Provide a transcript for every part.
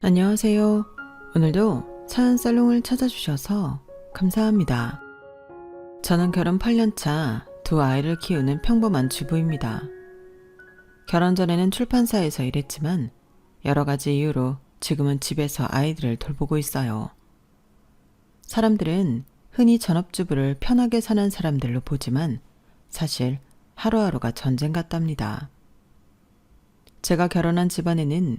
안녕하세요. 오늘도 사연 살롱을 찾아주셔서 감사합니다. 저는 결혼 8년차 두 아이를 키우는 평범한 주부입니다. 결혼 전에는 출판사에서 일했지만 여러 가지 이유로 지금은 집에서 아이들을 돌보고 있어요. 사람들은 흔히 전업주부를 편하게 사는 사람들로 보지만 사실 하루하루가 전쟁 같답니다. 제가 결혼한 집안에는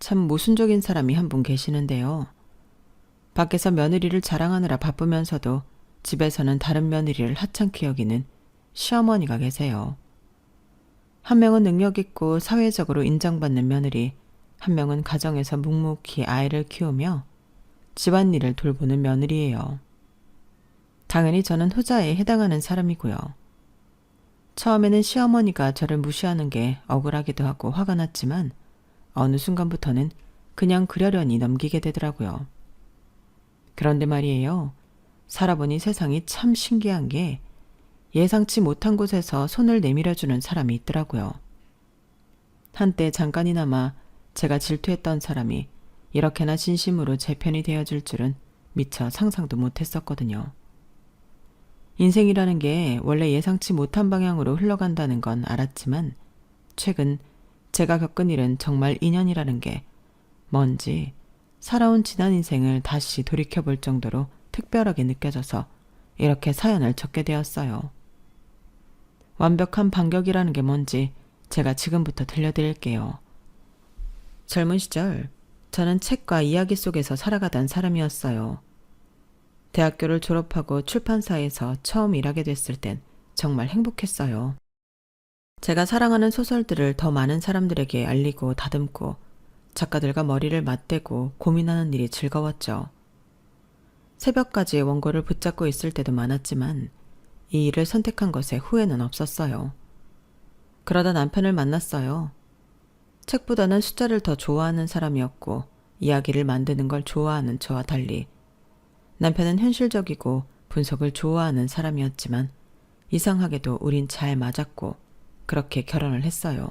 참 모순적인 사람이 한 분 계시는데요. 밖에서 며느리를 자랑하느라 바쁘면서도 집에서는 다른 며느리를 하찮게 여기는 시어머니가 계세요. 한 명은 능력 있고 사회적으로 인정받는 며느리, 한 명은 가정에서 묵묵히 아이를 키우며 집안일을 돌보는 며느리예요. 당연히 저는 후자에 해당하는 사람이고요. 처음에는 시어머니가 저를 무시하는 게 억울하기도 하고 화가 났지만 어느 순간부터는 그냥 그러려니 넘기게 되더라고요. 그런데 말이에요. 살아보니 세상이 참 신기한 게 예상치 못한 곳에서 손을 내밀어주는 사람이 있더라고요. 한때 잠깐이나마 제가 질투했던 사람이 이렇게나 진심으로 제 편이 되어줄 줄은 미처 상상도 못했었거든요. 인생이라는 게 원래 예상치 못한 방향으로 흘러간다는 건 알았지만 최근 제가 겪은 일은 정말 인연이라는 게 뭔지 살아온 지난 인생을 다시 돌이켜볼 정도로 특별하게 느껴져서 이렇게 사연을 적게 되었어요. 완벽한 반격이라는 게 뭔지 제가 지금부터 들려드릴게요. 젊은 시절 저는 책과 이야기 속에서 살아가던 사람이었어요. 대학교를 졸업하고 출판사에서 처음 일하게 됐을 땐 정말 행복했어요. 제가 사랑하는 소설들을 더 많은 사람들에게 알리고 다듬고 작가들과 머리를 맞대고 고민하는 일이 즐거웠죠. 새벽까지 원고를 붙잡고 있을 때도 많았지만 이 일을 선택한 것에 후회는 없었어요. 그러다 남편을 만났어요. 책보다는 숫자를 더 좋아하는 사람이었고 이야기를 만드는 걸 좋아하는 저와 달리 남편은 현실적이고 분석을 좋아하는 사람이었지만 이상하게도 우린 잘 맞았고 그렇게 결혼을 했어요.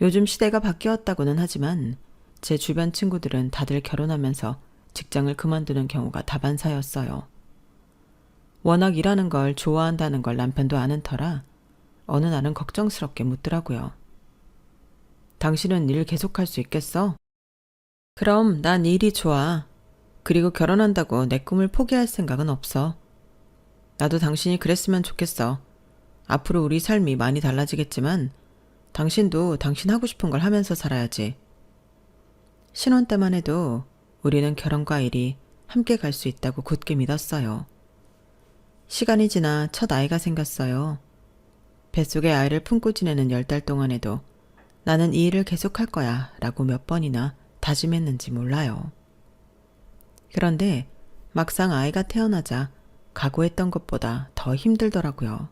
요즘 시대가 바뀌었다고는 하지만 제 주변 친구들은 다들 결혼하면서 직장을 그만두는 경우가 다반사였어요. 워낙 일하는 걸 좋아한다는 걸 남편도 아는 터라 어느 날은 걱정스럽게 묻더라고요. 당신은 일 계속할 수 있겠어? 그럼 난 일이 좋아. 그리고 결혼한다고 내 꿈을 포기할 생각은 없어. 나도 당신이 그랬으면 좋겠어. 앞으로 우리 삶이 많이 달라지겠지만 당신도 당신 하고 싶은 걸 하면서 살아야지. 신혼 때만 해도 우리는 결혼과 일이 함께 갈 수 있다고 굳게 믿었어요. 시간이 지나 첫 아이가 생겼어요. 뱃속에 아이를 품고 지내는 10달 동안에도 나는 이 일을 계속할 거야 라고 몇 번이나 다짐했는지 몰라요. 그런데 막상 아이가 태어나자 각오했던 것보다 더 힘들더라고요.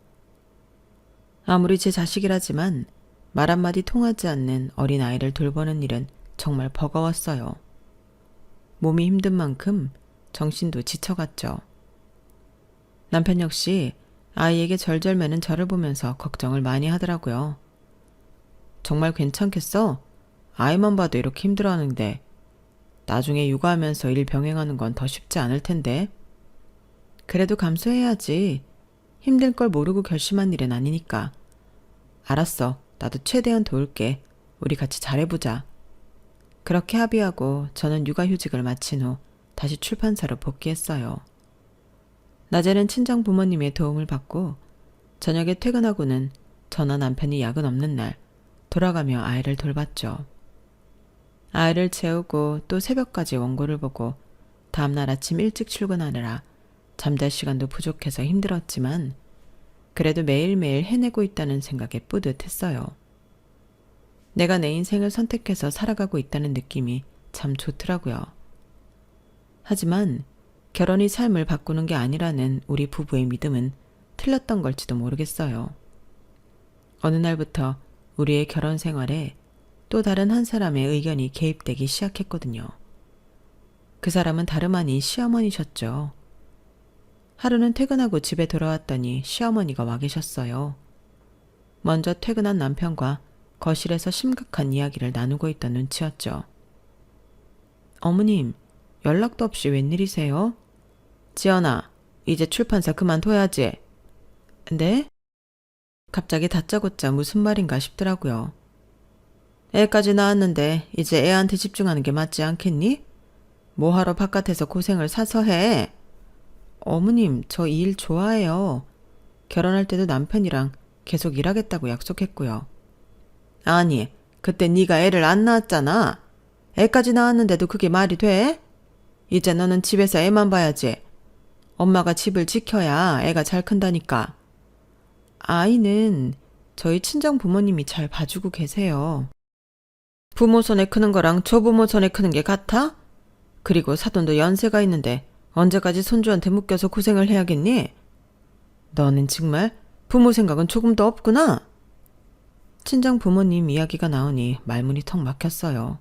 아무리 제 자식이라지만 말 한마디 통하지 않는 어린 아이를 돌보는 일은 정말 버거웠어요. 몸이 힘든 만큼 정신도 지쳐갔죠. 남편 역시 아이에게 절절매는 저를 보면서 걱정을 많이 하더라고요. 정말 괜찮겠어? 아이만 봐도 이렇게 힘들어하는데 나중에 육아하면서 일 병행하는 건 더 쉽지 않을 텐데. 그래도 감수해야지. 힘들 걸 모르고 결심한 일은 아니니까. 알았어. 나도 최대한 도울게. 우리 같이 잘해보자. 그렇게 합의하고 저는 육아휴직을 마친 후 다시 출판사로 복귀했어요. 낮에는 친정 부모님의 도움을 받고 저녁에 퇴근하고는 저나 남편이 야근 없는 날 돌아가며 아이를 돌봤죠. 아이를 재우고 또 새벽까지 원고를 보고 다음날 아침 일찍 출근하느라 잠잘 시간도 부족해서 힘들었지만 그래도 매일매일 해내고 있다는 생각에 뿌듯했어요. 내가 내 인생을 선택해서 살아가고 있다는 느낌이 참 좋더라고요. 하지만 결혼이 삶을 바꾸는 게 아니라는 우리 부부의 믿음은 틀렸던 걸지도 모르겠어요. 어느 날부터 우리의 결혼 생활에 또 다른 한 사람의 의견이 개입되기 시작했거든요. 그 사람은 다름 아닌 시어머니셨죠. 하루는 퇴근하고 집에 돌아왔더니 시어머니가 와 계셨어요. 먼저 퇴근한 남편과 거실에서 심각한 이야기를 나누고 있던 눈치였죠. 어머님, 연락도 없이 웬일이세요? 지연아, 이제 출판사 그만둬야지. 네? 갑자기 다짜고짜 무슨 말인가 싶더라고요. 애까지 낳았는데 이제 애한테 집중하는 게 맞지 않겠니? 뭐하러 바깥에서 고생을 사서 해? 어머님, 저 이 일 좋아해요. 결혼할 때도 남편이랑 계속 일하겠다고 약속했고요. 아니, 그때 네가 애를 안 낳았잖아. 애까지 낳았는데도 그게 말이 돼? 이제 너는 집에서 애만 봐야지. 엄마가 집을 지켜야 애가 잘 큰다니까. 아이는 저희 친정 부모님이 잘 봐주고 계세요. 부모 손에 크는 거랑 조부모 손에 크는 게 같아? 그리고 사돈도 연세가 있는데 언제까지 손주한테 묶여서 고생을 해야겠니? 너는 정말 부모 생각은 조금도 없구나. 친정 부모님 이야기가 나오니 말문이 턱 막혔어요.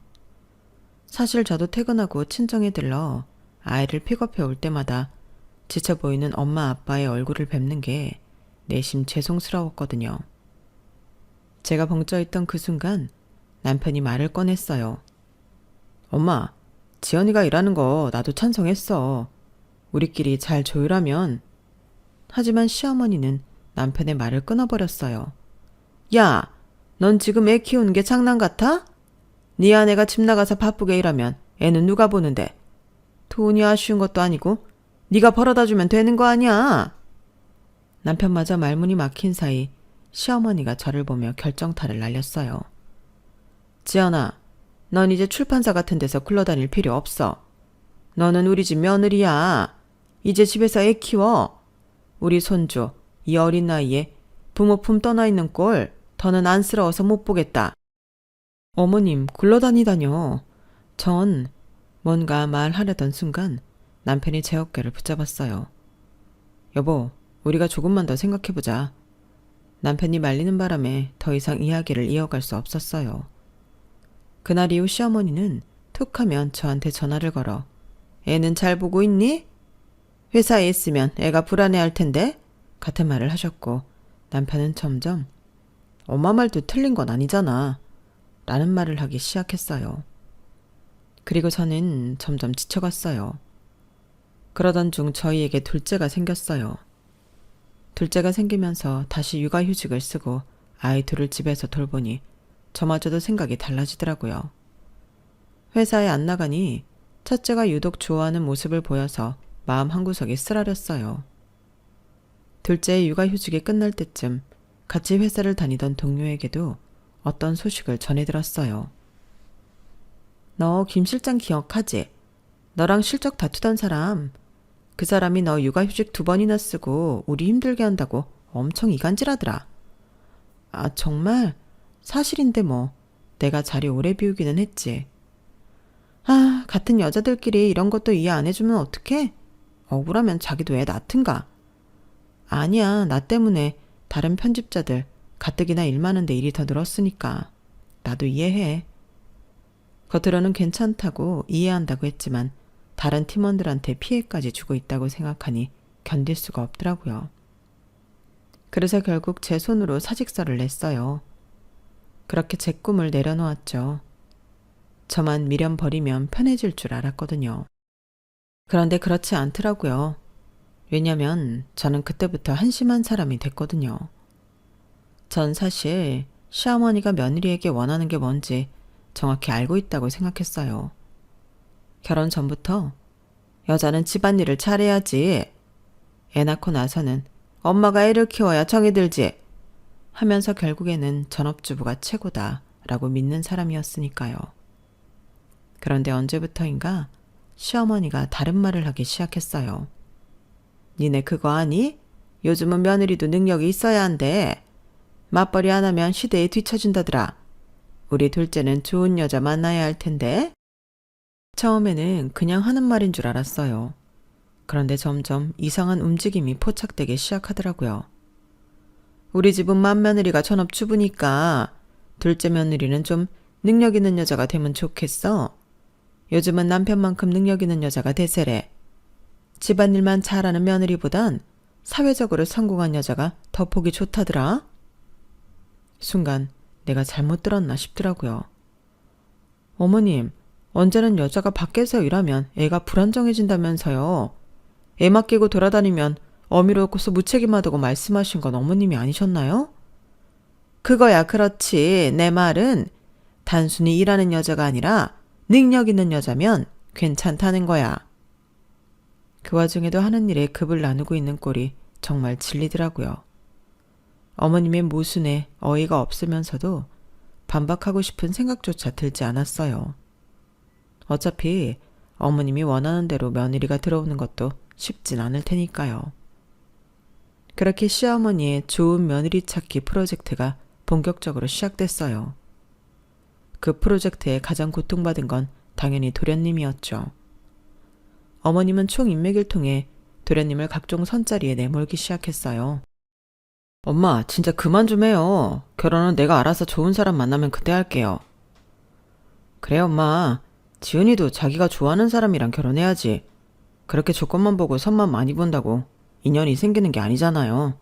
사실 저도 퇴근하고 친정에 들러 아이를 픽업해 올 때마다 지쳐 보이는 엄마 아빠의 얼굴을 뵙는 게 내심 죄송스러웠거든요. 제가 벙쪄 있던 그 순간 남편이 말을 꺼냈어요. 엄마, 지연이가 일하는 거 나도 찬성했어. 우리끼리 잘 조율하면. 하지만 시어머니는 남편의 말을 끊어버렸어요. 야, 넌 지금 애 키우는 게 장난 같아? 네 아내가 집 나가서 바쁘게 일하면 애는 누가 보는데? 돈이 아쉬운 것도 아니고 네가 벌어다 주면 되는 거 아니야? 남편마저 말문이 막힌 사이 시어머니가 저를 보며 결정타를 날렸어요. 지연아, 넌 이제 출판사 같은 데서 굴러다닐 필요 없어. 너는 우리 집 며느리야. 이제 집에서 애 키워. 우리 손주, 이 어린 나이에 부모 품 떠나 있는 꼴 더는 안쓰러워서 못 보겠다. 어머님, 굴러다니다뇨. 전 뭔가 말하려던 순간 남편이 제 어깨를 붙잡았어요. 여보, 우리가 조금만 더 생각해보자. 남편이 말리는 바람에 더 이상 이야기를 이어갈 수 없었어요. 그날 이후 시어머니는 툭 하면 저한테 전화를 걸어 애는 잘 보고 있니? 회사에 있으면 애가 불안해할 텐데? 같은 말을 하셨고 남편은 점점 엄마 말도 틀린 건 아니잖아 라는 말을 하기 시작했어요. 그리고 저는 점점 지쳐갔어요. 그러던 중 저희에게 둘째가 생겼어요. 둘째가 생기면서 다시 육아휴직을 쓰고 아이 둘을 집에서 돌보니 저마저도 생각이 달라지더라고요. 회사에 안 나가니 첫째가 유독 좋아하는 모습을 보여서 마음 한구석이 쓰라렸어요. 둘째의 육아휴직이 끝날 때쯤 같이 회사를 다니던 동료에게도 어떤 소식을 전해들었어요. 너 김 실장 기억하지? 너랑 실적 다투던 사람. 그 사람이 너 육아휴직 2번이나 쓰고 우리 힘들게 한다고 엄청 이간질하더라. 아, 정말? 사실인데 뭐. 내가 자리 오래 비우기는 했지. 아, 같은 여자들끼리 이런 것도 이해 안 해주면 어떡해? 억울하면 자기도 애 낳든가. 아니야, 나 때문에 다른 편집자들 가뜩이나 일 많은데 일이 더 늘었으니까. 나도 이해해. 겉으로는 괜찮다고 이해한다고 했지만 다른 팀원들한테 피해까지 주고 있다고 생각하니 견딜 수가 없더라고요. 그래서 결국 제 손으로 사직서를 냈어요. 그렇게 제 꿈을 내려놓았죠. 저만 미련 버리면 편해질 줄 알았거든요. 그런데 그렇지 않더라고요. 왜냐면 저는 그때부터 한심한 사람이 됐거든요. 전 사실 시어머니가 며느리에게 원하는 게 뭔지 정확히 알고 있다고 생각했어요. 결혼 전부터 여자는 집안일을 잘해야지. 애 낳고 나서는 엄마가 애를 키워야 정이 들지 하면서 결국에는 전업주부가 최고다 라고 믿는 사람이었으니까요. 그런데 언제부터인가 시어머니가 다른 말을 하기 시작했어요. 니네 그거 아니? 요즘은 며느리도 능력이 있어야 한대. 맞벌이 안 하면 시대에 뒤처진다더라. 우리 둘째는 좋은 여자 만나야 할 텐데. 처음에는 그냥 하는 말인 줄 알았어요. 그런데 점점 이상한 움직임이 포착되기 시작하더라고요. 우리 집은 맏며느리가 전업주부니까 둘째 며느리는 좀 능력 있는 여자가 되면 좋겠어. 요즘은 남편만큼 능력 있는 여자가 대세래. 집안일만 잘하는 며느리보단 사회적으로 성공한 여자가 더 보기 좋다더라. 순간 내가 잘못 들었나 싶더라고요. 어머님, 언제는 여자가 밖에서 일하면 애가 불안정해진다면서요. 애 맡기고 돌아다니면 어미로고서 무책임하다고 말씀하신 건 어머님이 아니셨나요? 그거야 그렇지. 내 말은 단순히 일하는 여자가 아니라 능력 있는 여자면 괜찮다는 거야. 그 와중에도 하는 일에 급을 나누고 있는 꼴이 정말 질리더라고요. 어머님의 모순에 어이가 없으면서도 반박하고 싶은 생각조차 들지 않았어요. 어차피 어머님이 원하는 대로 며느리가 들어오는 것도 쉽진 않을 테니까요. 그렇게 시어머니의 좋은 며느리 찾기 프로젝트가 본격적으로 시작됐어요. 그 프로젝트에 가장 고통받은 건 당연히 도련님이었죠. 어머님은 총인맥을 통해 도련님을 각종 선자리에 내몰기 시작했어요. 엄마, 진짜 그만 좀 해요. 결혼은 내가 알아서 좋은 사람 만나면 그때 할게요. 그래, 엄마. 지은이도 자기가 좋아하는 사람이랑 결혼해야지. 그렇게 조건만 보고 선만 많이 본다고 인연이 생기는 게 아니잖아요.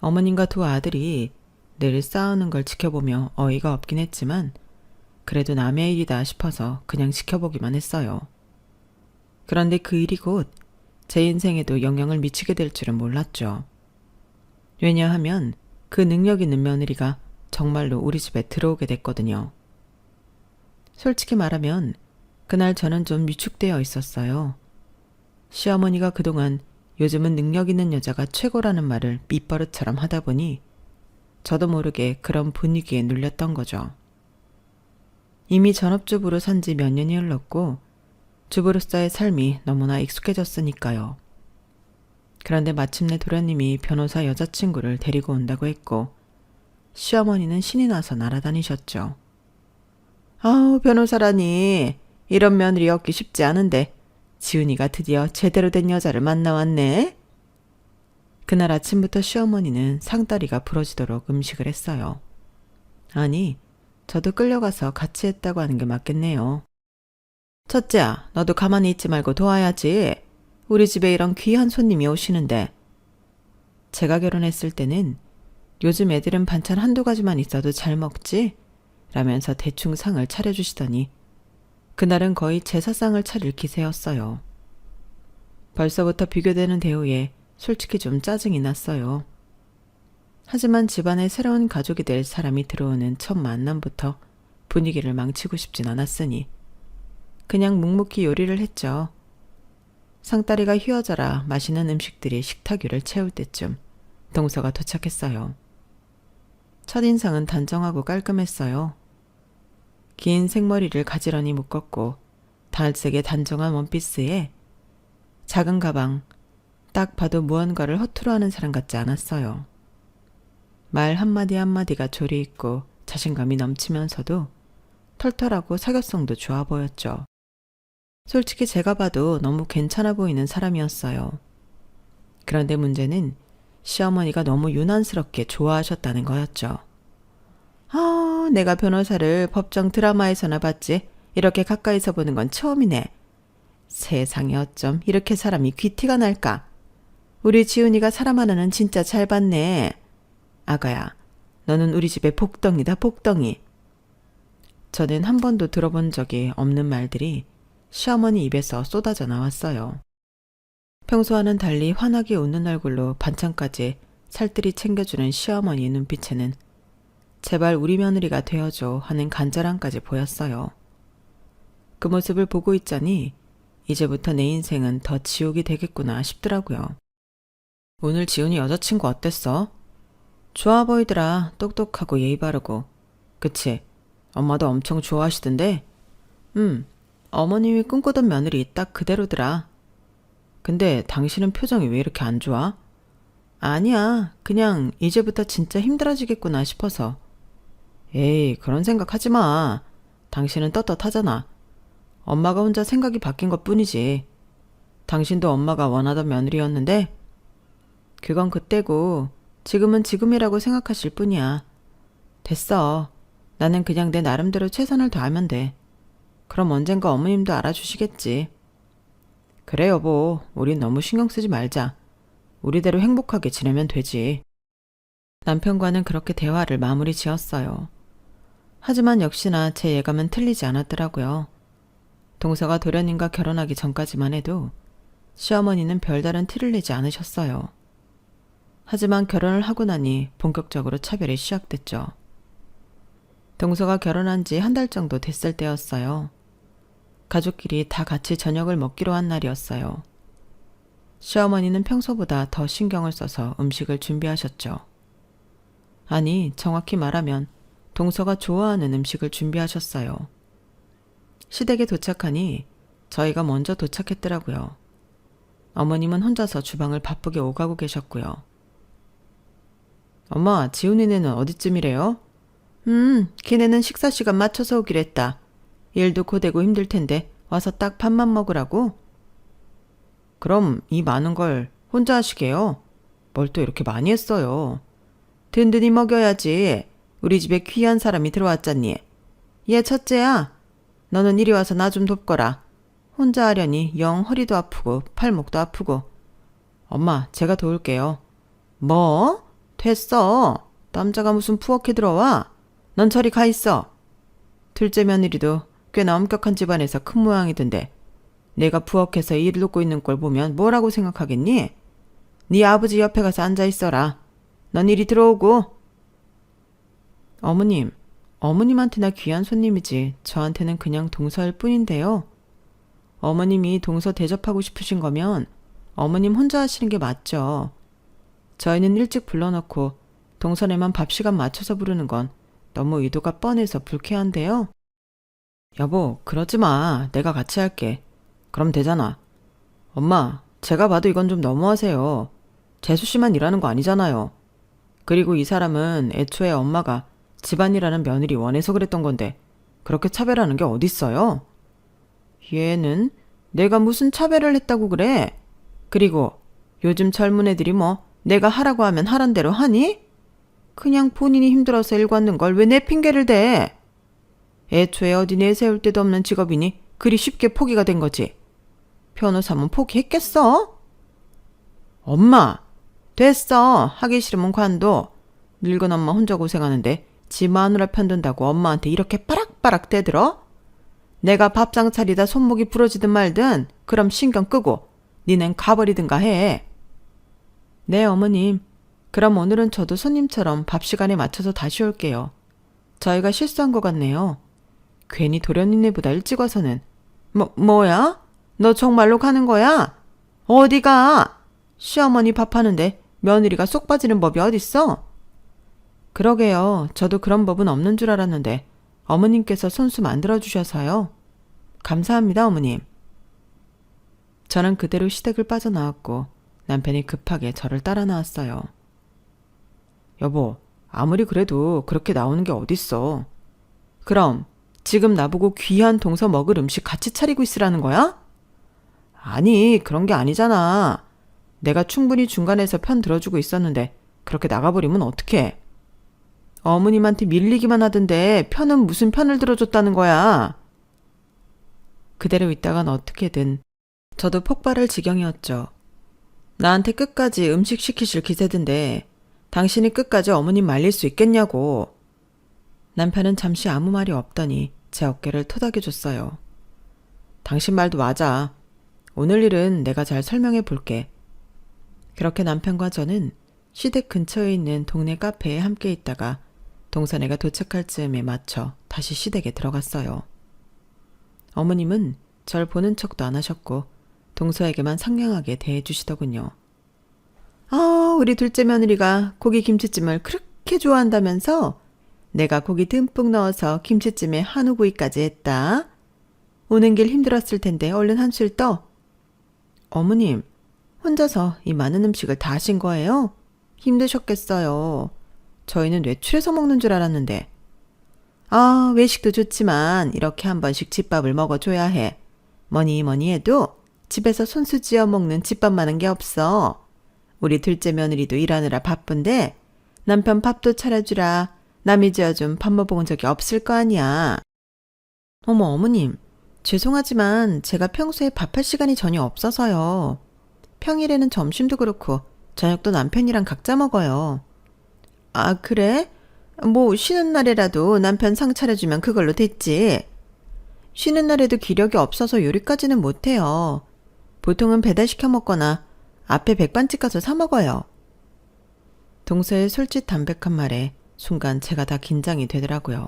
어머님과 두 아들이 늘 싸우는 걸 지켜보며 어이가 없긴 했지만 그래도 남의 일이다 싶어서 그냥 지켜보기만 했어요. 그런데 그 일이 곧 제 인생에도 영향을 미치게 될 줄은 몰랐죠. 왜냐하면 그 능력 있는 며느리가 정말로 우리 집에 들어오게 됐거든요. 솔직히 말하면 그날 저는 좀 위축되어 있었어요. 시어머니가 그동안 요즘은 능력 있는 여자가 최고라는 말을 밑버릇처럼 하다 보니 저도 모르게 그런 분위기에 눌렸던 거죠. 이미 전업주부로 산 지 몇 년이 흘렀고 주부로서의 삶이 너무나 익숙해졌으니까요. 그런데 마침내 도련님이 변호사 여자친구를 데리고 온다고 했고 시어머니는 신이 나서 날아다니셨죠. 아우, 변호사라니. 이런 며느리 얻기 쉽지 않은데 지은이가 드디어 제대로 된 여자를 만나왔네. 그날 아침부터 시어머니는 상다리가 부러지도록 음식을 했어요. 아니, 저도 끌려가서 같이 했다고 하는 게 맞겠네요. 첫째야, 너도 가만히 있지 말고 도와야지. 우리 집에 이런 귀한 손님이 오시는데. 제가 결혼했을 때는 요즘 애들은 반찬 한두 가지만 있어도 잘 먹지? 라면서 대충 상을 차려주시더니 그날은 거의 제사상을 차릴 기세였어요. 벌써부터 비교되는 대우에 솔직히 좀 짜증이 났어요. 하지만 집안에 새로운 가족이 될 사람이 들어오는 첫 만남부터 분위기를 망치고 싶진 않았으니 그냥 묵묵히 요리를 했죠. 상다리가 휘어져라 맛있는 음식들이 식탁 위를 채울 때쯤 동서가 도착했어요. 첫인상은 단정하고 깔끔했어요. 긴 생머리를 가지런히 묶었고 달색의 단정한 원피스에 작은 가방, 딱 봐도 무언가를 허투루 하는 사람 같지 않았어요. 말 한마디 한마디가 조리 있고 자신감이 넘치면서도 털털하고 사교성도 좋아 보였죠. 솔직히 제가 봐도 너무 괜찮아 보이는 사람이었어요. 그런데 문제는 시어머니가 너무 유난스럽게 좋아하셨다는 거였죠. 아, 내가 변호사를 법정 드라마에서나 봤지 이렇게 가까이서 보는 건 처음이네. 세상에 어쩜 이렇게 사람이 귀티가 날까. 우리 지훈이가 사람 하나는 진짜 잘 봤네. 아가야, 너는 우리 집의 복덩이다, 복덩이. 저는 한 번도 들어본 적이 없는 말들이 시어머니 입에서 쏟아져 나왔어요. 평소와는 달리 환하게 웃는 얼굴로 반찬까지 살뜰히 챙겨주는 시어머니의 눈빛에는 제발 우리 며느리가 되어줘 하는 간절함까지 보였어요. 그 모습을 보고 있자니 이제부터 내 인생은 더 지옥이 되겠구나 싶더라고요. 오늘 지훈이 여자친구 어땠어? 좋아 보이더라. 똑똑하고 예의 바르고. 그치? 엄마도 엄청 좋아하시던데? 어머님이 꿈꾸던 며느리 딱 그대로더라. 근데 당신은 표정이 왜 이렇게 안 좋아? 아니야. 그냥 이제부터 진짜 힘들어지겠구나 싶어서. 에이, 그런 생각 하지 마. 당신은 떳떳하잖아. 엄마가 혼자 생각이 바뀐 것 뿐이지. 당신도 엄마가 원하던 며느리였는데 그건 그때고 지금은 지금이라고 생각하실 뿐이야. 됐어. 나는 그냥 내 나름대로 최선을 다하면 돼. 그럼 언젠가 어머님도 알아주시겠지. 그래 여보, 우린 너무 신경 쓰지 말자. 우리대로 행복하게 지내면 되지. 남편과는 그렇게 대화를 마무리 지었어요. 하지만 역시나 제 예감은 틀리지 않았더라고요. 동서가 도련님과 결혼하기 전까지만 해도 시어머니는 별다른 티를 내지 않으셨어요. 하지만 결혼을 하고 나니 본격적으로 차별이 시작됐죠. 동서가 결혼한 지 한 달 정도 됐을 때였어요. 가족끼리 다 같이 저녁을 먹기로 한 날이었어요. 시어머니는 평소보다 더 신경을 써서 음식을 준비하셨죠. 아니, 정확히 말하면 동서가 좋아하는 음식을 준비하셨어요. 시댁에 도착하니 저희가 먼저 도착했더라고요. 어머님은 혼자서 주방을 바쁘게 오가고 계셨고요. 엄마, 지훈이네는 어디쯤이래요? 걔네는 식사 시간 맞춰서 오기로 했다. 일도 고되고 힘들 텐데 와서 딱 밥만 먹으라고? 그럼 이 많은 걸 혼자 하시게요? 뭘 또 이렇게 많이 했어요? 든든히 먹여야지. 우리 집에 귀한 사람이 들어왔잖니. 얘 첫째야, 너는 이리 와서 나 좀 돕거라. 혼자 하려니 영 허리도 아프고 팔목도 아프고. 엄마, 제가 도울게요. 뭐? 됐어. 남자가 무슨 부엌에 들어와? 넌 저리 가 있어. 둘째 며느리도 꽤나 엄격한 집안에서 큰 모양이던데 내가 부엌에서 일을 돕고 있는 걸 보면 뭐라고 생각하겠니? 네 아버지 옆에 가서 앉아 있어라. 넌 이리 들어오고. 어머님, 어머님한테나 귀한 손님이지 저한테는 그냥 동서일 뿐인데요. 어머님이 동서 대접하고 싶으신 거면 어머님 혼자 하시는 게 맞죠. 저희는 일찍 불러놓고 동서네만 밥 시간 맞춰서 부르는 건 너무 의도가 뻔해서 불쾌한데요. 여보, 그러지 마. 내가 같이 할게. 그럼 되잖아. 엄마, 제가 봐도 이건 좀 너무하세요. 재수 씨만 일하는 거 아니잖아요. 그리고 이 사람은 애초에 엄마가 집안이라는 며느리 원해서 그랬던 건데 그렇게 차별하는 게 어딨어요? 얘는 내가 무슨 차별을 했다고 그래? 그리고 요즘 젊은 애들이 뭐 내가 하라고 하면 하란 대로 하니? 그냥 본인이 힘들어서 일 갖는 걸 왜 내 핑계를 대? 애초에 어디 내세울 데도 없는 직업이니 그리 쉽게 포기가 된 거지. 변호사면 포기했겠어? 엄마, 됐어. 하기 싫으면 관둬. 늙은 엄마 혼자 고생하는데 지 마누라 편든다고 엄마한테 이렇게 빠락빠락 대들어? 내가 밥상 차리다 손목이 부러지든 말든 그럼 신경 끄고 니넨 가버리든가 해. 네, 어머님. 그럼 오늘은 저도 손님처럼 밥 시간에 맞춰서 다시 올게요. 저희가 실수한 것 같네요. 괜히 도련님네보다 일찍 와서는. 뭐야? 너 정말로 가는 거야? 어디 가? 시어머니 밥하는데 며느리가 쏙 빠지는 법이 어딨어? 그러게요. 저도 그런 법은 없는 줄 알았는데 어머님께서 손수 만들어주셔서요. 감사합니다, 어머님. 저는 그대로 시댁을 빠져나왔고 남편이 급하게 저를 따라 나왔어요. 여보, 아무리 그래도 그렇게 나오는 게 어딨어. 그럼 지금 나보고 귀한 동서 먹을 음식 같이 차리고 있으라는 거야? 아니, 그런 게 아니잖아. 내가 충분히 중간에서 편 들어주고 있었는데 그렇게 나가버리면 어떡해. 어머님한테 밀리기만 하던데 편은 무슨 편을 들어줬다는 거야. 그대로 있다간 어떻게든 저도 폭발할 지경이었죠. 나한테 끝까지 음식 시키실 기세던데 당신이 끝까지 어머님 말릴 수 있겠냐고. 남편은 잠시 아무 말이 없더니 제 어깨를 토닥여줬어요. 당신 말도 맞아. 오늘 일은 내가 잘 설명해 볼게. 그렇게 남편과 저는 시댁 근처에 있는 동네 카페에 함께 있다가 동서네가 도착할 즈음에 맞춰 다시 시댁에 들어갔어요. 어머님은 절 보는 척도 안 하셨고 동서에게만 상냥하게 대해주시더군요. 우리 둘째 며느리가 고기 김치찜을 그렇게 좋아한다면서 내가 고기 듬뿍 넣어서 김치찜에 한우구이까지 했다. 오는 길 힘들었을 텐데 얼른 한술 떠. 어머님, 혼자서 이 많은 음식을 다 하신 거예요? 힘드셨겠어요. 저희는 외출해서 먹는 줄 알았는데. 외식도 좋지만 이렇게 한 번씩 집밥을 먹어줘야 해. 뭐니 해도 집에서 손수 지어 먹는 집밥만한 게 없어. 우리 둘째 며느리도 일하느라 바쁜데 남편 밥도 차려주라. 남이 지어준 밥 먹어본 적이 없을 거 아니야. 어머, 어머님. 죄송하지만 제가 평소에 밥할 시간이 전혀 없어서요. 평일에는 점심도 그렇고 저녁도 남편이랑 각자 먹어요. 아, 그래? 뭐 쉬는 날이라도 남편 상 차려주면 그걸로 됐지. 쉬는 날에도 기력이 없어서 요리까지는 못해요. 보통은 배달시켜 먹거나 앞에 백반집 가서 사 먹어요. 동서의 솔직 담백한 말에 순간 제가 다 긴장이 되더라고요.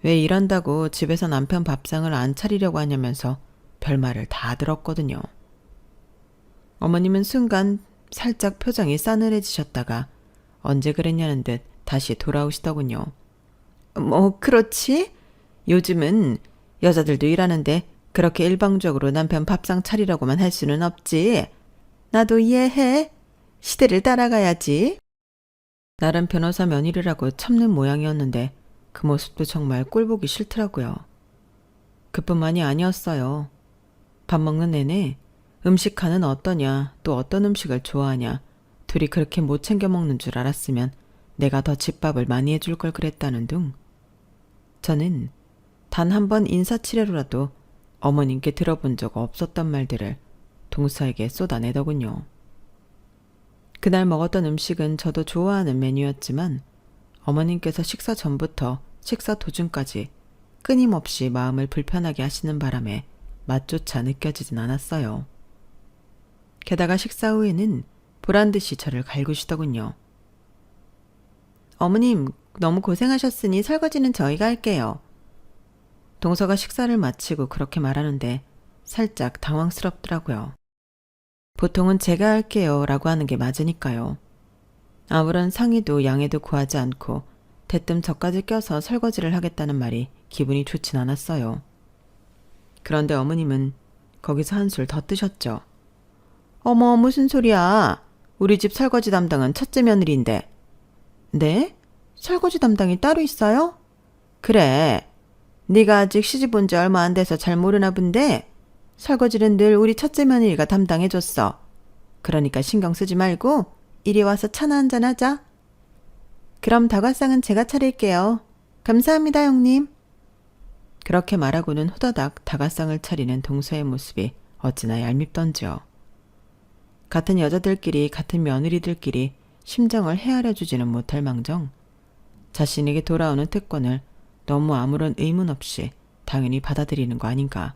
왜 일한다고 집에서 남편 밥상을 안 차리려고 하냐면서 별말을 다 들었거든요. 어머님은 순간 살짝 표정이 싸늘해지셨다가 언제 그랬냐는 듯 다시 돌아오시더군요. 뭐 그렇지? 요즘은 여자들도 일하는데 그렇게 일방적으로 남편 밥상 차리라고만 할 수는 없지. 나도 이해해. 시대를 따라가야지. 나름 변호사 며느리라고 참는 모양이었는데 그 모습도 정말 꼴보기 싫더라고요. 그뿐만이 아니었어요. 밥 먹는 내내 음식하는 어떠냐, 또 어떤 음식을 좋아하냐, 둘이 그렇게 못 챙겨 먹는 줄 알았으면 내가 더 집밥을 많이 해줄 걸 그랬다는 둥. 저는 단 한 번 인사치레로라도 어머님께 들어본 적 없었던 말들을 동서에게 쏟아내더군요. 그날 먹었던 음식은 저도 좋아하는 메뉴였지만 어머님께서 식사 전부터 식사 도중까지 끊임없이 마음을 불편하게 하시는 바람에 맛조차 느껴지진 않았어요. 게다가 식사 후에는 보란듯이 저를 갈구시더군요. 어머님, 너무 고생하셨으니 설거지는 저희가 할게요. 동서가 식사를 마치고 그렇게 말하는데 살짝 당황스럽더라고요. 보통은 제가 할게요 라고 하는 게 맞으니까요. 아무런 상의도 양해도 구하지 않고 대뜸 저까지 껴서 설거지를 하겠다는 말이 기분이 좋진 않았어요. 그런데 어머님은 거기서 한술 더 뜨셨죠. 어머, 무슨 소리야. 우리 집 설거지 담당은 첫째 며느리인데. 네? 설거지 담당이 따로 있어요? 그래. 네가 아직 시집 온 지 얼마 안 돼서 잘 모르나 본데 설거지는 늘 우리 첫째 며느리가 담당해줬어. 그러니까 신경 쓰지 말고 이리 와서 차나 한잔 하자. 그럼 다과상은 제가 차릴게요. 감사합니다, 형님. 그렇게 말하고는 후다닥 다과상을 차리는 동서의 모습이 어찌나 얄밉던지요. 같은 여자들끼리 같은 며느리들끼리 심정을 헤아려주지는 못할 망정 자신에게 돌아오는 특권을 너무 아무런 의문 없이 당연히 받아들이는 거 아닌가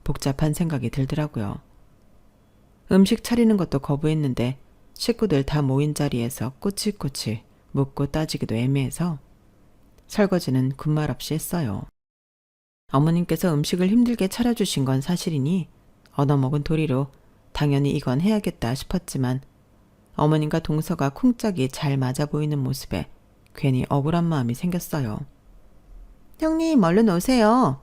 복잡한 생각이 들더라고요. 음식 차리는 것도 거부했는데 식구들 다 모인 자리에서 꼬치꼬치 묻고 따지기도 애매해서 설거지는 군말 없이 했어요. 어머님께서 음식을 힘들게 차려주신 건 사실이니 얻어먹은 도리로 당연히 이건 해야겠다 싶었지만 어머님과 동서가 쿵짝이 잘 맞아 보이는 모습에 괜히 억울한 마음이 생겼어요. 형님, 얼른 오세요.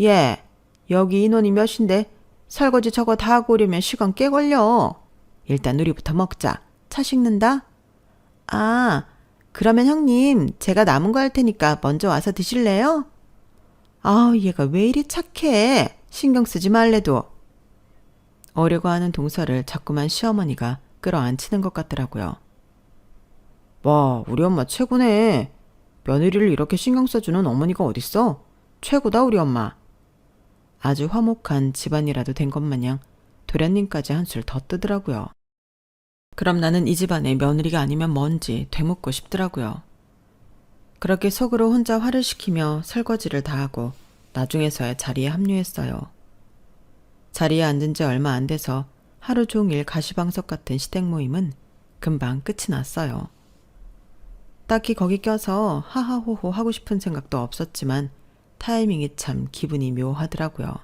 예, 여기 인원이 몇인데 설거지 저거 다 하고 오려면 시간 꽤 걸려. 일단 우리부터 먹자. 차 식는다? 아, 그러면 형님, 제가 남은 거 할 테니까 먼저 와서 드실래요? 아, 얘가 왜 이리 착해. 신경 쓰지 말래도. 오려고 하는 동서를 자꾸만 시어머니가 끌어안치는 것 같더라고요. 와, 우리 엄마 최고네. 며느리를 이렇게 신경 써주는 어머니가 어딨어? 최고다, 우리 엄마. 아주 화목한 집안이라도 된 것 마냥 도련님까지 한술 더 뜨더라고요. 그럼 나는 이 집안의 며느리가 아니면 뭔지 되묻고 싶더라고요. 그렇게 속으로 혼자 화를 시키며 설거지를 다 하고 나중에서야 자리에 합류했어요. 자리에 앉은 지 얼마 안 돼서 하루 종일 가시방석 같은 시댁 모임은 금방 끝이 났어요. 딱히 거기 껴서 하하호호 하고 싶은 생각도 없었지만 타이밍이 참 기분이 묘하더라고요.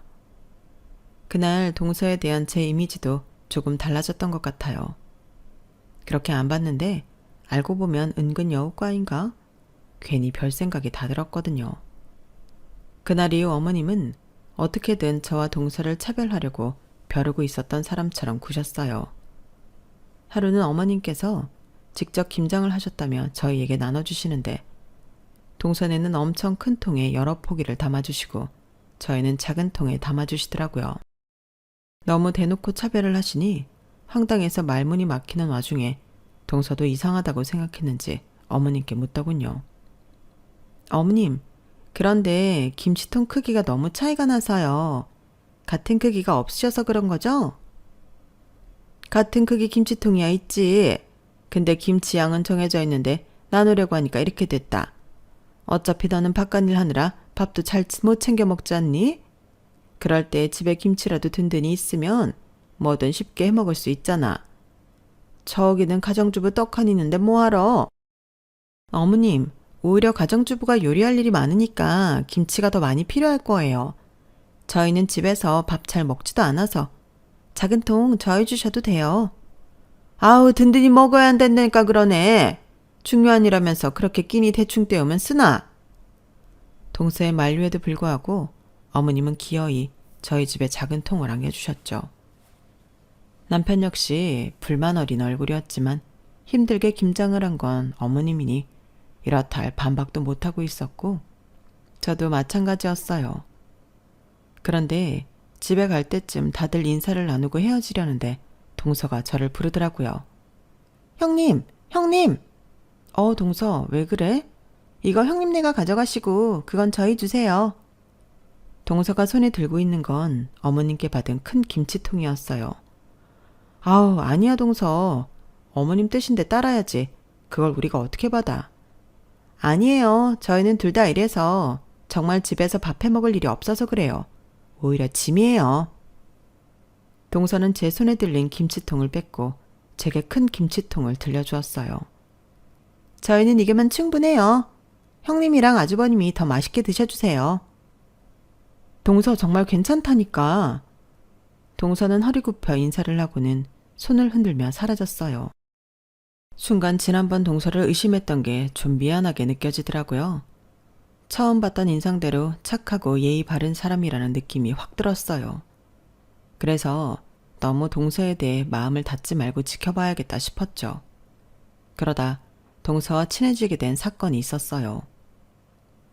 그날 동서에 대한 제 이미지도 조금 달라졌던 것 같아요. 그렇게 안 봤는데 알고 보면 은근 여우과인가? 괜히 별 생각이 다 들었거든요. 그날 이후 어머님은 어떻게든 저와 동서를 차별하려고 벼르고 있었던 사람처럼 구셨어요. 하루는 어머님께서 직접 김장을 하셨다며 저희에게 나눠주시는데 동서네는 엄청 큰 통에 여러 포기를 담아주시고 저희는 작은 통에 담아주시더라고요. 너무 대놓고 차별을 하시니 황당해서 말문이 막히는 와중에 동서도 이상하다고 생각했는지 어머님께 묻더군요. 어머님, 그런데 김치통 크기가 너무 차이가 나서요. 같은 크기가 없으셔서 그런 거죠? 같은 크기 김치통이야 있지. 근데 김치 양은 정해져 있는데 나누려고 하니까 이렇게 됐다. 어차피 너는 바깥일 하느라 밥도 잘 못 챙겨 먹지 않니? 그럴 때 집에 김치라도 든든히 있으면 뭐든 쉽게 해먹을 수 있잖아. 저기는 가정주부 떡하니 있는데 뭐하러? 어머님, 오히려 가정주부가 요리할 일이 많으니까 김치가 더 많이 필요할 거예요. 저희는 집에서 밥 잘 먹지도 않아서 작은 통 저희 주셔도 돼요. 아우, 든든히 먹어야 한다니까 그러네. 중요한 일하면서 그렇게 끼니 대충 때우면 쓰나? 동서의 만류에도 불구하고 어머님은 기어이 저희 집에 작은 통을 안겨주셨죠. 남편 역시 불만 어린 얼굴이었지만 힘들게 김장을 한 건 어머님이니 이렇다 할 반박도 못하고 있었고 저도 마찬가지였어요. 그런데 집에 갈 때쯤 다들 인사를 나누고 헤어지려는데 동서가 저를 부르더라고요. 형님, 형님! 동서, 왜 그래? 이거 형님네가 가져가시고 그건 저희 주세요. 동서가 손에 들고 있는 건 어머님께 받은 큰 김치통이었어요. 아우, 아니야 동서. 어머님 뜻인데 따라야지. 그걸 우리가 어떻게 받아. 아니에요. 저희는 둘 다 이래서 정말 집에서 밥 해 먹을 일이 없어서 그래요. 오히려 짐이에요. 동서는 제 손에 들린 김치통을 뺏고 제게 큰 김치통을 들려주었어요. 저희는 이게만 충분해요. 형님이랑 아주버님이 더 맛있게 드셔주세요. 동서 정말 괜찮다니까. 동서는 허리 굽혀 인사를 하고는 손을 흔들며 사라졌어요. 순간 지난번 동서를 의심했던 게 좀 미안하게 느껴지더라고요. 처음 봤던 인상대로 착하고 예의 바른 사람이라는 느낌이 확 들었어요. 그래서 너무 동서에 대해 마음을 닫지 말고 지켜봐야겠다 싶었죠. 그러다 동서와 친해지게 된 사건이 있었어요.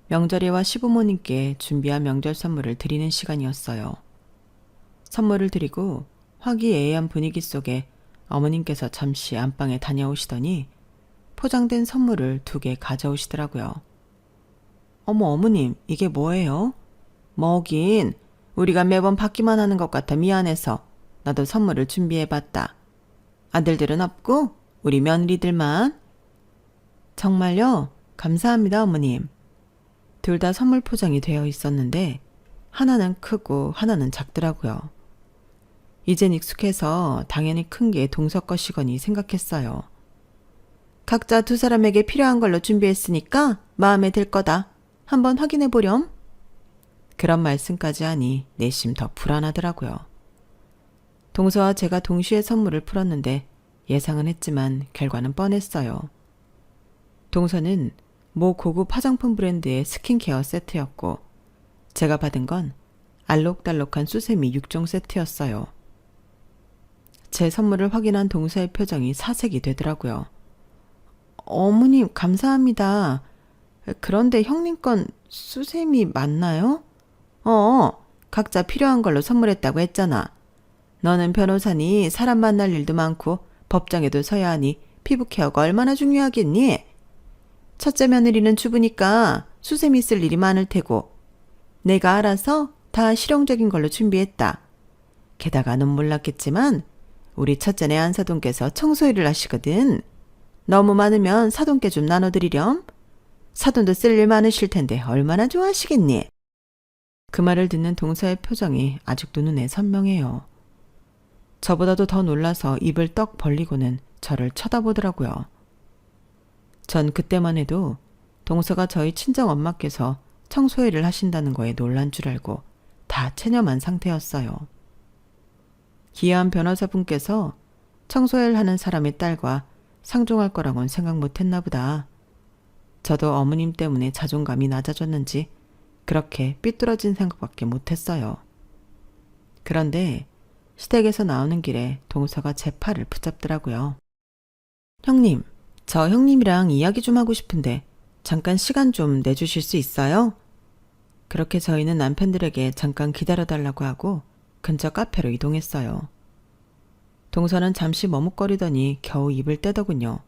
명절이와 시부모님께 준비한 명절 선물을 드리는 시간이었어요. 선물을 드리고 화기애애한 분위기 속에 어머님께서 잠시 안방에 다녀오시더니 포장된 선물을 2개 가져오시더라고요. 어머, 어머님, 이게 뭐예요? 뭐긴, 우리가 매번 받기만 하는 것 같아 미안해서 나도 선물을 준비해봤다. 아들들은 없고 우리 며느리들만. 정말요? 감사합니다, 어머님. 둘 다 선물 포장이 되어 있었는데 하나는 크고 하나는 작더라고요. 이젠 익숙해서 당연히 큰 게 동서 것이거니 생각했어요. 각자 2 사람에게 필요한 걸로 준비했으니까 마음에 들 거다. 한번 확인해 보렴. 그런 말씀까지 하니 내심 더 불안하더라고요. 동서와 제가 동시에 선물을 풀었는데 예상은 했지만 결과는 뻔했어요. 동서는 모 고급 화장품 브랜드의 스킨케어 세트였고 제가 받은 건 알록달록한 수세미 6종 세트였어요. 제 선물을 확인한 동서의 표정이 사색이 되더라고요. 어머님, 감사합니다. 그런데 형님 건 수세미 맞나요? 각자 필요한 걸로 선물했다고 했잖아. 너는 변호사니 사람 만날 일도 많고 법정에도 서야 하니 피부 케어가 얼마나 중요하겠니? 첫째 며느리는 주부니까 수세미 쓸 일이 많을 테고 내가 알아서 다 실용적인 걸로 준비했다. 게다가 넌 몰랐겠지만 우리 첫째네 안사돈께서 청소일을 하시거든. 너무 많으면 사돈께 좀 나눠드리렴. 사돈도 쓸 일 많으실 텐데 얼마나 좋아하시겠니? 그 말을 듣는 동서의 표정이 아직도 눈에 선명해요. 저보다도 더 놀라서 입을 떡 벌리고는 저를 쳐다보더라고요. 전 그때만 해도 동서가 저희 친정엄마께서 청소일을 하신다는 거에 놀란 줄 알고 다 체념한 상태였어요. 기이한 변호사분께서 청소일 하는 사람의 딸과 상종할 거라고는 생각 못했나 보다. 저도 어머님 때문에 자존감이 낮아졌는지 그렇게 삐뚤어진 생각밖에 못했어요. 그런데 시댁에서 나오는 길에 동서가 제 팔을 붙잡더라고요. 형님, 저 형님이랑 이야기 좀 하고 싶은데 잠깐 시간 좀 내주실 수 있어요? 그렇게 저희는 남편들에게 잠깐 기다려달라고 하고 근처 카페로 이동했어요. 동서는 잠시 머뭇거리더니 겨우 입을 떼더군요.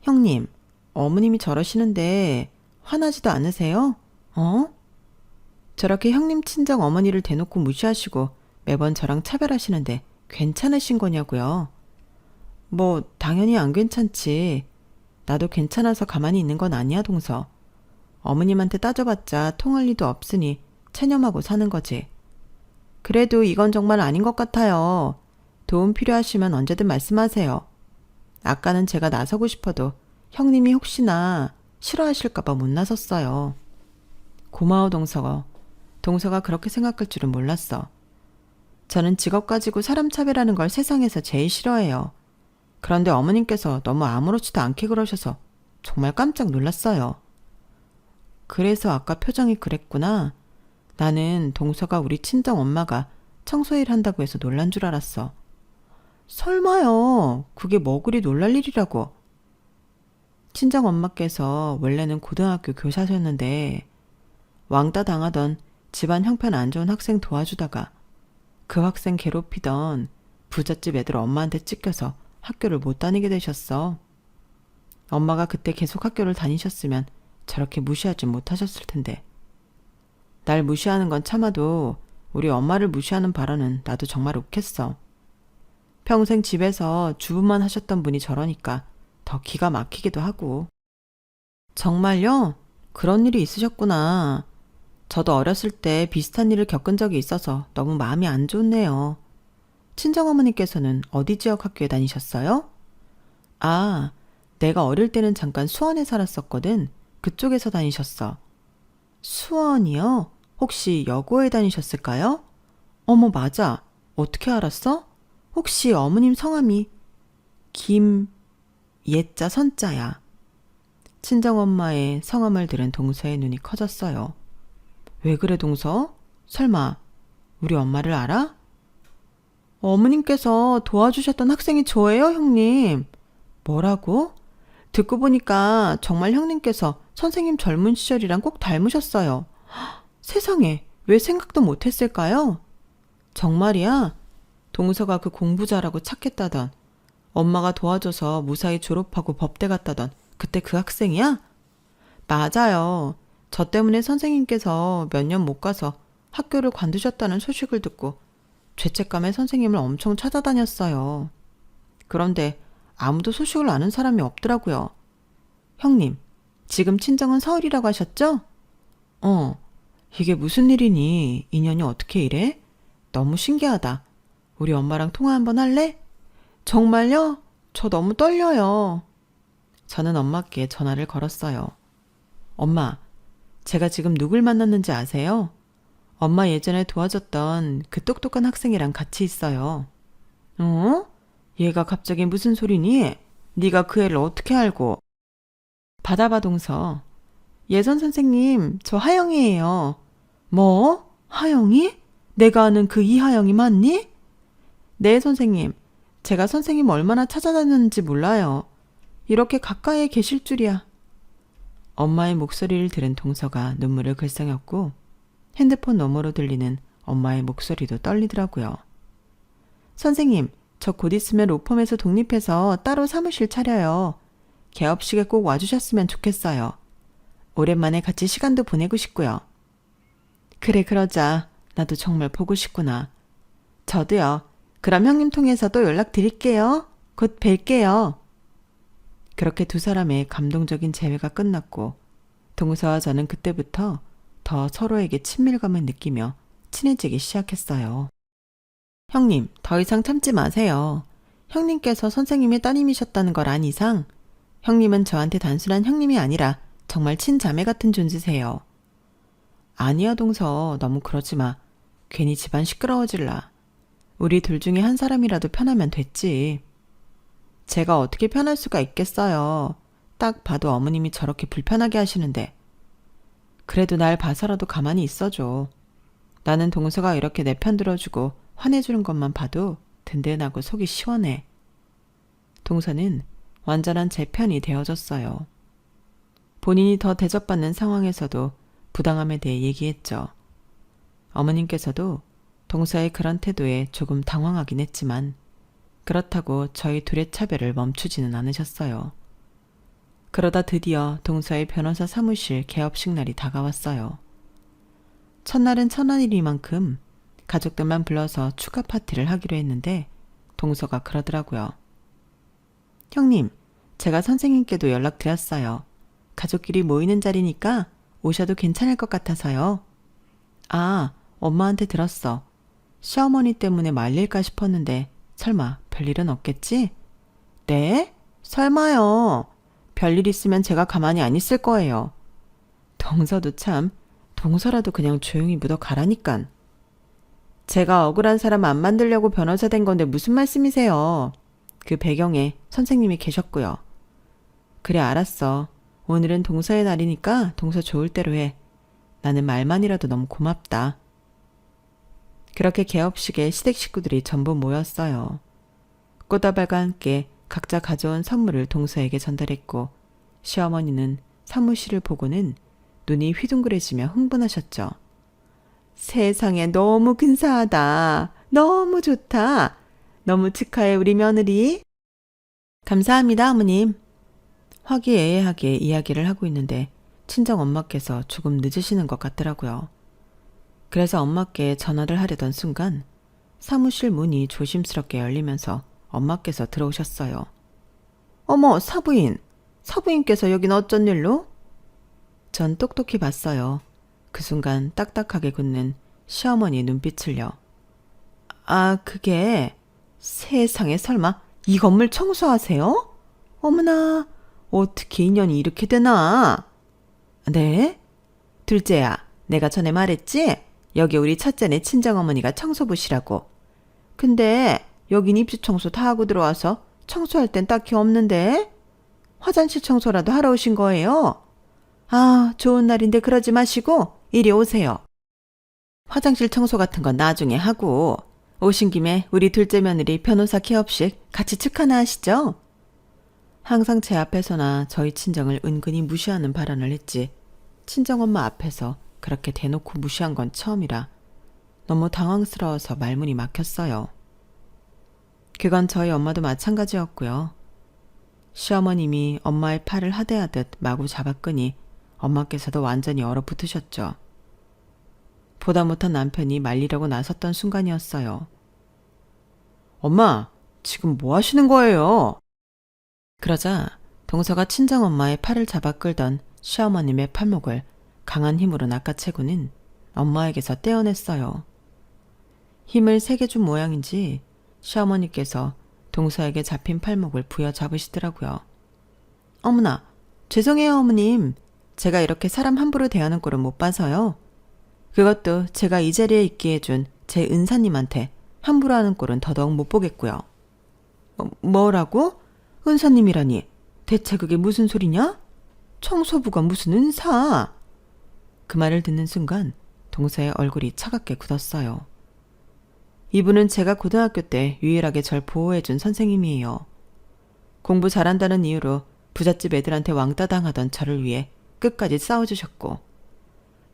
형님, 어머님이 저러시는데 화나지도 않으세요? 저렇게 형님 친정 어머니를 대놓고 무시하시고 매번 저랑 차별하시는데 괜찮으신 거냐고요? 뭐 당연히 안 괜찮지. 나도 괜찮아서 가만히 있는 건 아니야, 동서. 어머님한테 따져봤자 통할 리도 없으니 체념하고 사는 거지. 그래도 이건 정말 아닌 것 같아요. 도움 필요하시면 언제든 말씀하세요. 아까는 제가 나서고 싶어도 형님이 혹시나 싫어하실까봐 못 나섰어요. 고마워, 동서. 동서가 그렇게 생각할 줄은 몰랐어. 저는 직업 가지고 사람 차별하는 걸 세상에서 제일 싫어해요. 그런데 어머님께서 너무 아무렇지도 않게 그러셔서 정말 깜짝 놀랐어요. 그래서 아까 표정이 그랬구나. 나는 동서가 우리 친정 엄마가 청소일 한다고 해서 놀란 줄 알았어. 설마요. 그게 뭐 그리 놀랄 일이라고. 친정 엄마께서 원래는 고등학교 교사셨는데 왕따 당하던 집안 형편 안 좋은 학생 도와주다가 그 학생 괴롭히던 부잣집 애들 엄마한테 찢겨서 학교를 못 다니게 되셨어. 엄마가 그때 계속 학교를 다니셨으면 저렇게 무시하지 못하셨을 텐데. 날 무시하는 건 참아도 우리 엄마를 무시하는 발언은 나도 정말 욱했어. 평생 집에서 주부만 하셨던 분이 저러니까 더 기가 막히기도 하고. 정말요? 그런 일이 있으셨구나. 저도 어렸을 때 비슷한 일을 겪은 적이 있어서 너무 마음이 안 좋네요. 친정어머니께서는 어디 지역 학교에 다니셨어요? 아, 내가 어릴 때는 잠깐 수원에 살았었거든. 그쪽에서 다니셨어. 수원이요? 혹시 여고에 다니셨을까요? 어머, 맞아. 어떻게 알았어? 혹시 어머님 성함이 예자 선자야. 친정엄마의 성함을 들은 동서의 눈이 커졌어요. 왜 그래, 동서? 설마 우리 엄마를 알아? 어머님께서 도와주셨던 학생이 저예요, 형님. 뭐라고? 듣고 보니까 정말 형님께서 선생님 젊은 시절이랑 꼭 닮으셨어요. 헉, 세상에, 왜 생각도 못했을까요? 정말이야? 동서가 그 공부 잘하고 착했다던, 엄마가 도와줘서 무사히 졸업하고 법대 갔다던 그때 그 학생이야? 맞아요. 저 때문에 선생님께서 몇 년 못 가서 학교를 관두셨다는 소식을 듣고 죄책감에 선생님을 엄청 찾아다녔어요. 그런데 아무도 소식을 아는 사람이 없더라고요. 형님, 지금 친정은 서울이라고 하셨죠? 이게 무슨 일이니? 인연이 어떻게 이래? 너무 신기하다. 우리 엄마랑 통화 한번 할래? 정말요? 저 너무 떨려요. 저는 엄마께 전화를 걸었어요. 엄마, 제가 지금 누굴 만났는지 아세요? 엄마 예전에 도와줬던 그 똑똑한 학생이랑 같이 있어요. 어? 얘가 갑자기 무슨 소리니? 네가 그 애를 어떻게 알고? 받아봐, 동서. 예선 선생님, 저 하영이에요. 뭐? 하영이? 내가 아는 그 이하영이 맞니? 네, 선생님. 제가 선생님 얼마나 찾아다녔는지 몰라요. 이렇게 가까이에 계실 줄이야. 엄마의 목소리를 들은 동서가 눈물을 글썽였고 핸드폰 너머로 들리는 엄마의 목소리도 떨리더라고요. 선생님, 저 곧 있으면 로펌에서 독립해서 따로 사무실 차려요. 개업식에 꼭 와주셨으면 좋겠어요. 오랜만에 같이 시간도 보내고 싶고요. 그래, 그러자. 나도 정말 보고 싶구나. 저도요. 그럼 형님 통해서 또 연락드릴게요. 곧 뵐게요. 그렇게 두 사람의 감동적인 재회가 끝났고 동서와 저는 그때부터 더 서로에게 친밀감을 느끼며 친해지기 시작했어요. 형님, 더 이상 참지 마세요. 형님께서 선생님의 따님이셨다는 걸 안 이상 형님은 저한테 단순한 형님이 아니라 정말 친자매 같은 존재세요. 아니야, 동서. 너무 그러지 마. 괜히 집안 시끄러워질라. 우리 둘 중에 한 사람이라도 편하면 됐지. 제가 어떻게 편할 수가 있겠어요. 딱 봐도 어머님이 저렇게 불편하게 하시는데. 그래도 날 봐서라도 가만히 있어줘. 나는 동서가 이렇게 내 편 들어주고 화내주는 것만 봐도 든든하고 속이 시원해. 동서는 완전한 제 편이 되어줬어요. 본인이 더 대접받는 상황에서도 부당함에 대해 얘기했죠. 어머님께서도 동서의 그런 태도에 조금 당황하긴 했지만 그렇다고 저희 둘의 차별을 멈추지는 않으셨어요. 그러다 드디어 동서의 변호사 사무실 개업식 날이 다가왔어요. 첫날은 천안일이만큼 가족들만 불러서 축하 파티를 하기로 했는데 동서가 그러더라고요. 형님, 제가 선생님께도 연락드렸어요. 가족끼리 모이는 자리니까 오셔도 괜찮을 것 같아서요. 아, 엄마한테 들었어. 시어머니 때문에 말릴까 싶었는데 설마 별일은 없겠지? 네? 설마요. 별일 있으면 제가 가만히 안 있을 거예요. 동서도 참, 동서라도 그냥 조용히 묻어 가라니깐. 제가 억울한 사람 안 만들려고 변호사 된 건데 무슨 말씀이세요? 그 배경에 선생님이 계셨고요. 그래, 알았어. 오늘은 동서의 날이니까 동서 좋을 대로 해. 나는 말만이라도 너무 고맙다. 그렇게 개업식에 시댁 식구들이 전부 모였어요. 꽃다발과 함께 각자 가져온 선물을 동서에게 전달했고 시어머니는 사무실을 보고는 눈이 휘둥그레지며 흥분하셨죠. 세상에 너무 근사하다. 너무 좋다. 너무 축하해 우리 며느리. 감사합니다 어머님. 화기애애하게 이야기를 하고 있는데 친정엄마께서 조금 늦으시는 것 같더라고요. 그래서 엄마께 전화를 하려던 순간 사무실 문이 조심스럽게 열리면서 엄마께서 들어오셨어요. 어머, 사부인. 사부인께서 여긴 어쩐 일로? 전 똑똑히 봤어요. 그 순간 딱딱하게 굳는 시어머니 눈빛을요. 아, 그게 세상에 설마 이 건물 청소하세요? 어머나, 어떻게 인연이 이렇게 되나? 네? 둘째야, 내가 전에 말했지? 여기 우리 첫째네 친정어머니가 청소부시라고. 근데 여긴 입주 청소 다 하고 들어와서 청소할 땐 딱히 없는데? 화장실 청소라도 하러 오신 거예요? 아, 좋은 날인데 그러지 마시고 이리 오세요. 화장실 청소 같은 건 나중에 하고 오신 김에 우리 둘째 며느리 변호사 개업식 같이 축하나 하시죠? 항상 제 앞에서나 저희 친정을 은근히 무시하는 발언을 했지 친정엄마 앞에서 그렇게 대놓고 무시한 건 처음이라 너무 당황스러워서 말문이 막혔어요. 그건 저희 엄마도 마찬가지였고요. 시어머님이 엄마의 팔을 하대하듯 마구 잡아끄니 엄마께서도 완전히 얼어붙으셨죠. 보다 못한 남편이 말리려고 나섰던 순간이었어요. 엄마, 지금 뭐 하시는 거예요? 그러자 동서가 친정엄마의 팔을 잡아 끌던 시어머님의 팔목을 강한 힘으로 낚아채고는 엄마에게서 떼어냈어요. 힘을 세게 준 모양인지 시어머니께서 동서에게 잡힌 팔목을 부여잡으시더라고요. 어머나, 죄송해요 어머님. 제가 이렇게 사람 함부로 대하는 꼴은 못 봐서요. 그것도 제가 이 자리에 있게 해준 제 은사님한테 함부로 하는 꼴은 더더욱 못 보겠고요. 뭐라고? 은사님이라니 대체 그게 무슨 소리냐? 청소부가 무슨 은사? 그 말을 듣는 순간 동서의 얼굴이 차갑게 굳었어요. 이분은 제가 고등학교 때 유일하게 절 보호해준 선생님이에요. 공부 잘한다는 이유로 부잣집 애들한테 왕따 당하던 저를 위해 끝까지 싸워주셨고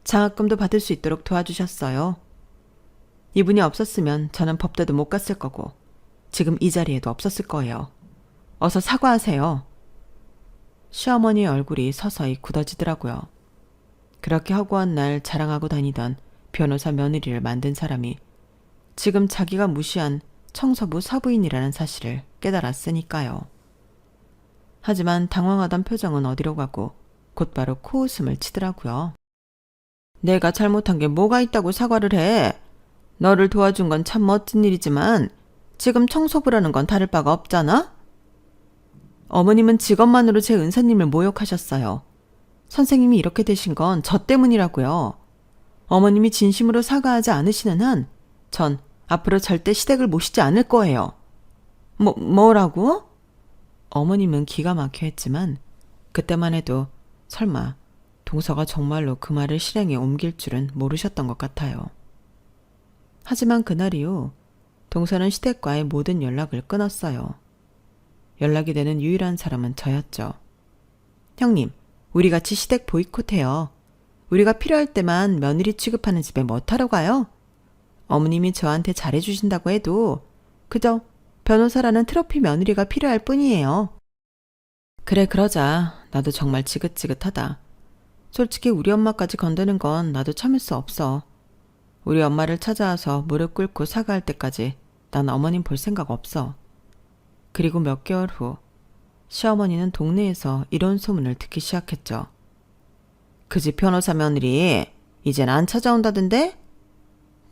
장학금도 받을 수 있도록 도와주셨어요. 이분이 없었으면 저는 법대도 못 갔을 거고 지금 이 자리에도 없었을 거예요. 어서 사과하세요. 시어머니의 얼굴이 서서히 굳어지더라고요. 그렇게 허구한 날 자랑하고 다니던 변호사 며느리를 만든 사람이 지금 자기가 무시한 청소부 사부인이라는 사실을 깨달았으니까요. 하지만 당황하던 표정은 어디로 가고 곧바로 코웃음을 치더라고요. 내가 잘못한 게 뭐가 있다고 사과를 해. 너를 도와준 건 참 멋진 일이지만 지금 청소부라는 건 다를 바가 없잖아? 어머님은 직업만으로 제 은사님을 모욕하셨어요. 선생님이 이렇게 되신 건 저 때문이라고요. 어머님이 진심으로 사과하지 않으시는 한 전 앞으로 절대 시댁을 모시지 않을 거예요. 뭐라고? 어머님은 기가 막혀 했지만 그때만 해도 설마 동서가 정말로 그 말을 실행에 옮길 줄은 모르셨던 것 같아요. 하지만 그날 이후 동서는 시댁과의 모든 연락을 끊었어요. 연락이 되는 유일한 사람은 저였죠. 형님, 우리 같이 시댁 보이콧해요. 우리가 필요할 때만 며느리 취급하는 집에 뭐 타러 가요? 어머님이 저한테 잘해주신다고 해도 그저 변호사라는 트로피 며느리가 필요할 뿐이에요. 그래, 그러자. 나도 정말 지긋지긋하다. 솔직히 우리 엄마까지 건드는 건 나도 참을 수 없어. 우리 엄마를 찾아와서 무릎 꿇고 사과할 때까지 난 어머님 볼 생각 없어. 그리고 몇 개월 후 시어머니는 동네에서 이런 소문을 듣기 시작했죠. 그 집 변호사 며느리 이젠 안 찾아온다던데?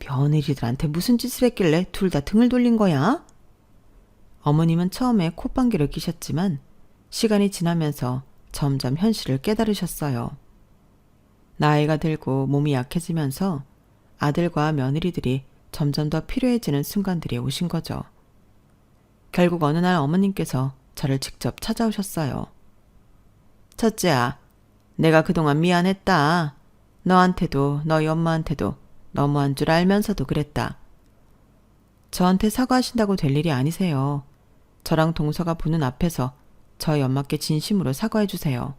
며느리들한테 무슨 짓을 했길래 둘 다 등을 돌린 거야? 어머님은 처음에 콧방귀를 끼셨지만 시간이 지나면서 점점 현실을 깨달으셨어요. 나이가 들고 몸이 약해지면서 아들과 며느리들이 점점 더 필요해지는 순간들이 오신 거죠. 결국 어느 날 어머님께서 저를 직접 찾아오셨어요. 첫째야, 내가 그동안 미안했다. 너한테도 너희 엄마한테도 너무한 줄 알면서도 그랬다. 저한테 사과하신다고 될 일이 아니세요. 저랑 동서가 보는 앞에서 저희 엄마께 진심으로 사과해 주세요.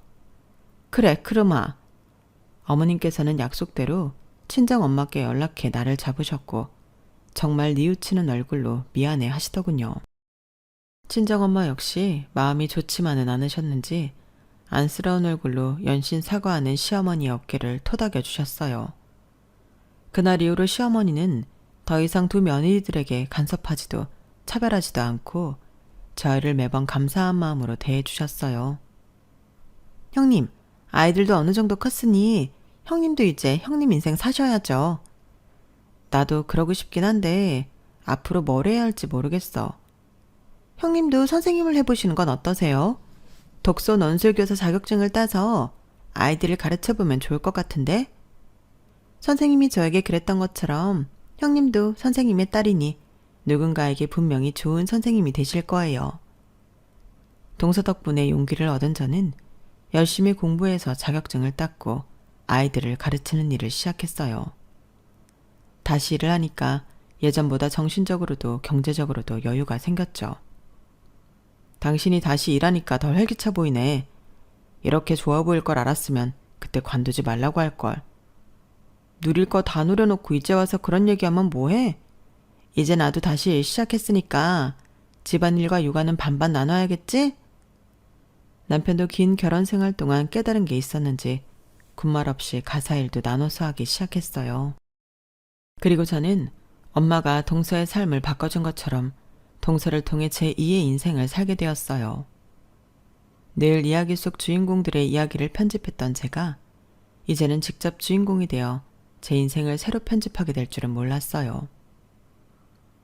그래, 크르마. 어머님께서는 약속대로 친정 엄마께 연락해 나를 잡으셨고 정말 뉘우치는 얼굴로 미안해 하시더군요. 친정 엄마 역시 마음이 좋지만은 않으셨는지 안쓰러운 얼굴로 연신 사과하는 시어머니의 어깨를 토닥여 주셨어요. 그날 이후로 시어머니는 더 이상 두 며느리들에게 간섭하지도 차별하지도 않고 저희를 매번 감사한 마음으로 대해주셨어요. 형님, 아이들도 어느 정도 컸으니 형님도 이제 형님 인생 사셔야죠. 나도 그러고 싶긴 한데 앞으로 뭘 해야 할지 모르겠어. 형님도 선생님을 해보시는 건 어떠세요? 독서 논술교사 자격증을 따서 아이들을 가르쳐보면 좋을 것 같은데? 선생님이 저에게 그랬던 것처럼 형님도 선생님의 딸이니 누군가에게 분명히 좋은 선생님이 되실 거예요. 동서 덕분에 용기를 얻은 저는 열심히 공부해서 자격증을 땄고 아이들을 가르치는 일을 시작했어요. 다시 일을 하니까 예전보다 정신적으로도 경제적으로도 여유가 생겼죠. 당신이 다시 일하니까 덜 활기차 보이네. 이렇게 좋아 보일 걸 알았으면 그때 관두지 말라고 할 걸. 누릴 거 다 누려놓고 이제 와서 그런 얘기하면 뭐해? 이제 나도 다시 일 시작했으니까 집안일과 육아는 반반 나눠야겠지? 남편도 긴 결혼 생활 동안 깨달은 게 있었는지 군말 없이 가사일도 나눠서 하기 시작했어요. 그리고 저는 엄마가 동서의 삶을 바꿔준 것처럼 동서를 통해 제2의 인생을 살게 되었어요. 늘 이야기 속 주인공들의 이야기를 편집했던 제가 이제는 직접 주인공이 되어 제 인생을 새로 편집하게 될 줄은 몰랐어요.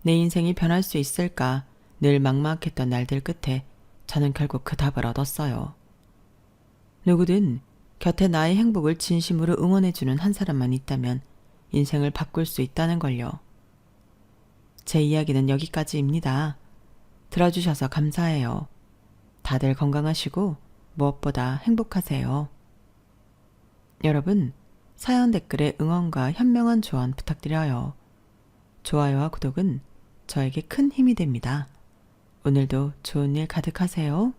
내 인생이 변할 수 있을까 늘 막막했던 날들 끝에 저는 결국 그 답을 얻었어요. 누구든 곁에 나의 행복을 진심으로 응원해주는 한 사람만 있다면 인생을 바꿀 수 있다는 걸요. 제 이야기는 여기까지입니다. 들어주셔서 감사해요. 다들 건강하시고 무엇보다 행복하세요. 여러분, 사연 댓글에 응원과 현명한 조언 부탁드려요. 좋아요와 구독은 저에게 큰 힘이 됩니다. 오늘도 좋은 일 가득하세요.